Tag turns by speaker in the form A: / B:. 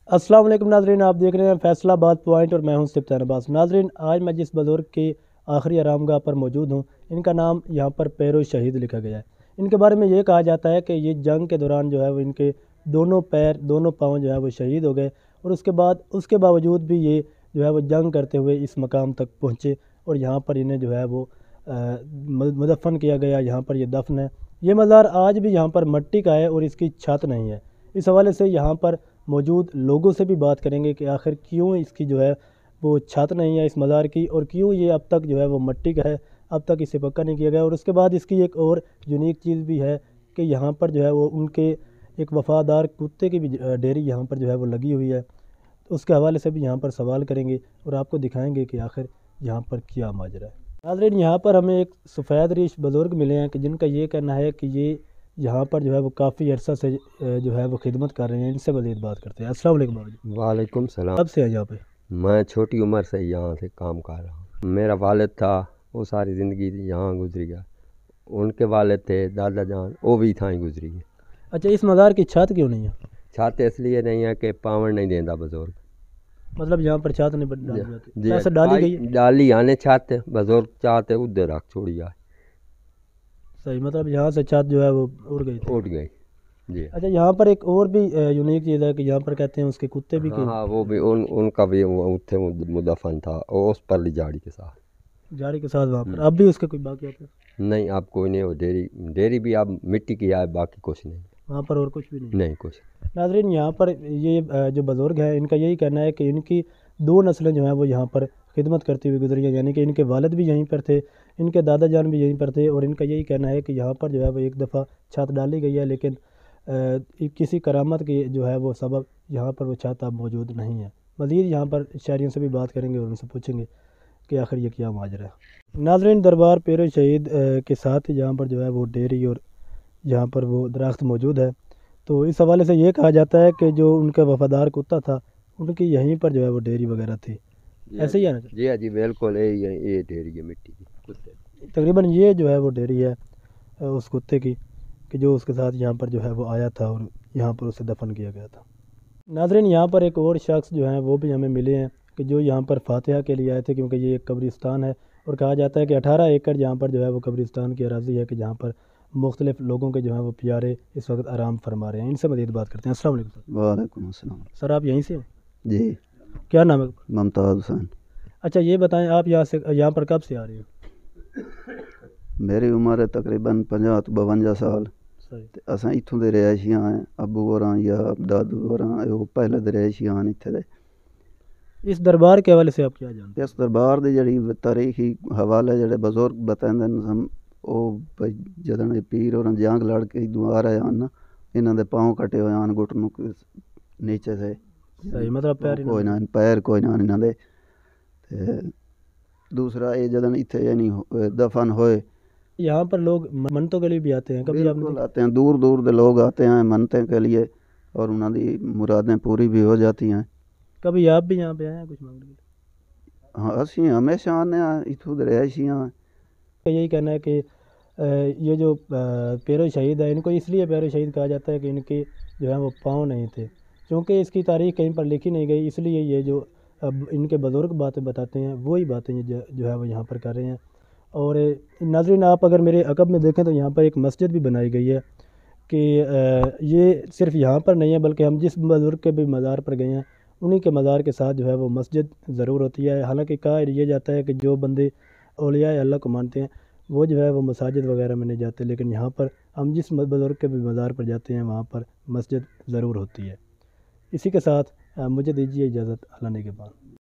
A: अस्सलाम वालेकुम नाजरीन, आप देख रहे हैं फैसलाबाद पॉइंट और मैं हूं सिफ्तान अब्बास। नाजरीन, आज मैं जिस बुज़ुर्ग के आखिरी आरामगाह पर मौजूद हूं, इनका नाम यहां पर पैरो शहीद लिखा गया है। इनके बारे में ये कहा जाता है कि ये जंग के दौरान जो है वो इनके दोनों पैर दोनों पाँव जो है वो शहीद हो गए और उसके बावजूद भी ये जो है वो जंग करते हुए इस मकाम तक पहुँचे और यहाँ पर इन्हें जो है वो मुदफ़न किया गया। यहाँ पर ये दफन है। ये मज़ार आज भी यहाँ पर मिट्टी का है और इसकी छत नहीं है। इस हवाले से यहाँ पर मौजूद लोगों से भी बात करेंगे कि आखिर क्यों इसकी जो है वो छत नहीं है इस मज़ार की, और क्यों ये अब तक जो है वो मिट्टी का है, अब तक इसे पक्का नहीं किया गया। और उसके बाद इसकी एक और यूनिक चीज़ भी है कि यहाँ पर जो है वो उनके एक वफ़ादार कुत्ते की भी डेयरी यहाँ पर जो है वो लगी हुई है। तो उसके हवाले से भी यहाँ पर सवाल करेंगे और आपको दिखाएंगे कि आखिर यहाँ पर क्या माजरा है। नाज़रीन, यहाँ पर हमें एक सफ़ेद रीश बुज़ुर्ग मिले हैं कि जिनका ये कहना है कि ये यहाँ पर जो है वो काफ़ी अरसा से जो है वो खिदमत कर रहे हैं। इनसे मज़ीद बात करते हैं। अस्सलाम वालेकुम बाबा जी।
B: वालेकुम सलाम।
A: कब से हैं यहाँ पे?
B: मैं छोटी उम्र से यहाँ से काम कर रहा हूँ। मेरा वालिद था, वो सारी ज़िंदगी यहाँ गुजरी गया। उनके वालिद थे दादा जान, वो भी था ही गुजरी गए।
A: अच्छा, इस मज़ार की छत क्यों नहीं है?
B: छत इसलिए नहीं है कि पावन नहीं देता बुजुर्ग।
A: मतलब यहाँ पर छत नहीं डाली जाती,
B: जी
A: ऐसे डाली गई है?
B: डाली आने छत बुजुर्ग चाहते उधर रख छोड़ी जाए।
A: सही, मतलब यहाँ से छत जो है वो उड़ गई थी।
B: उठ गई जी।
A: अच्छा, यहाँ पर एक और भी यूनिक चीज़ है कि यहाँ पर कहते हैं उसके कुत्ते भी क्यों?
B: हाँ, वो भी उनका भी उत्थे मुदफन था उस पर जाड़ी के साथ।
A: जारी के साथ वहाँ पर अब भी उसके कोई बाकी होते हैं?
B: नहीं, अब कोई नहीं। वो डेरी भी अब मिट्टी की है, बाकी कुछ नहीं।
A: वहाँ पर और कुछ भी नहीं?
B: नहीं कुछ।
A: नाज़रीन, यहाँ पर ये जो बुज़ुर्ग हैं इनका यही कहना है कि इनकी दो नस्लें जो हैं वो यहाँ पर खिदमत करती हुई गुजरी हैं, यानी कि इनके वालिद भी यहीं पर थे, इनके दादा जान भी यहीं पर थे। और इनका यही कहना है कि यहाँ पर जो है वो एक दफ़ा छत डाली गई है, लेकिन किसी करामत की जो है वो सबब यहाँ पर वो छत अब मौजूद नहीं है। मज़ीद यहाँ पर शायरियों से भी बात करेंगे और उनसे पूछेंगे कि आखिर ये क्या माजरा है। नाज़रीन, दरबार पैरो शहीद के साथ ही यहाँ पर जो है वो डेयरी और यहाँ पर वो दरख्त मौजूद है। तो इस हवाले से ये कहा जाता है कि जो उनका वफ़ादार कुत्ता था उनकी यहीं पर जो है वो डेयरी वगैरह थी। ऐसे ही है ना?
B: जी हाँ जी, बिल्कुल ये डेरी है मिट्टी की कुत्ते।
A: तकरीबन ये जो है वो डेयरी है उस कुत्ते की, कि जो उसके साथ यहाँ पर जो है वो आया था और यहाँ पर उसे दफन किया गया था। नाज़रीन, यहाँ पर एक और शख्स जो हैं वो भी हमें मिले हैं कि जो यहाँ पर फातिहा के लिए आए थे, क्योंकि ये एक कब्रिस्तान है और कहा जाता है कि 18 एकड़ यहाँ पर जो है वो कब्रिस्तान की अराज़ी है कि जहाँ पर मुख्तलिफ़ लोगों के जो है वो प्यारे इस वक्त आराम फरमा रहे हैं। इनसे मज़ीद बात करते हैं। अस्सलाम वालेकुम सर।
C: वालेकुम अस्सलाम।
A: सर, आप यहीं से हैं?
C: जी,
A: क्या नाम है?
C: मुमताज़ हुसैन।
A: अच्छा, ये बताएं आप यहाँ पर कब से आ रहे हो?
C: मेरी उम्र है तकरीबन 50 तो 52 साल।
A: सही।
C: ते असां इत्थों दे रिहायशी हैं, अबू होरां या दादू होरां वो पहले दे रिहायशी हैं इत्थे दे।
A: इस दरबार के हवाले से आप क्या जानते हैं?
C: इस दरबार दी जड़ी तारीखी हवाले जड़े बुजुर्ग बतांदे न हम ओ जदन पीर होरां जंग लड़ के दुआ रहे हैं ना, इन्हां दे पाँव कटे हुए हैं घुटनों के नीचे से।
A: सही, मतलब पैर ही
C: कोई
A: ना?
C: ना पैर कोई ना इन्हां दे। ते दूसरा ये जदन इत्थे यानी दफन होए,
A: यहाँ पर लोग मन्नतों के लिए भी आते हैं, कभी आपने
C: बिल्कुल आते हैं, दूर दूर के लोग आते हैं मन्नतें के लिए और उन्होंनी मुरादें पूरी भी हो जाती हैं।
A: कभी आप भी यहाँ पे आए हैं कुछ मांगने के लिए?
C: हाँ, असी हमेशा आने इतों दे रिहायशी हैं।
A: यही कहना है कि ये जो पैरो शहीद है, इनको इसलिए पैरो शहीद कहा जाता है कि इनके जो है वो पाँव नहीं थे। क्योंकि इसकी तारीख कहीं पर लिखी नहीं गई, इसलिए ये जो अब इनके बुज़ुर्ग बातें बताते हैं वही बातें ये जो है वो यहाँ पर कर रहे हैं। और नाज़रीन, आप अगर मेरे अक़ब में देखें तो यहाँ पर एक मस्जिद भी बनाई गई है कि ये सिर्फ़ यहाँ पर नहीं है, बल्कि हम जिस बुज़ुर्ग के भी मज़ार पर गए हैं उन्हीं के मज़ार के साथ जो है वो मस्जिद ज़रूर होती है। हालांकि कहा यह जाता है कि जो बंदे औलिया अल्लाह को मानते हैं वो जो है वो मसाजिद वगैरह में नहीं जाते, लेकिन यहाँ पर हम जिस बुज़ुर्ग के भी मज़ार पर जाते हैं वहाँ पर मस्जिद ज़रूर होती है। इसी के साथ मुझे दीजिए इजाज़त। अल्लाह ने के बाद।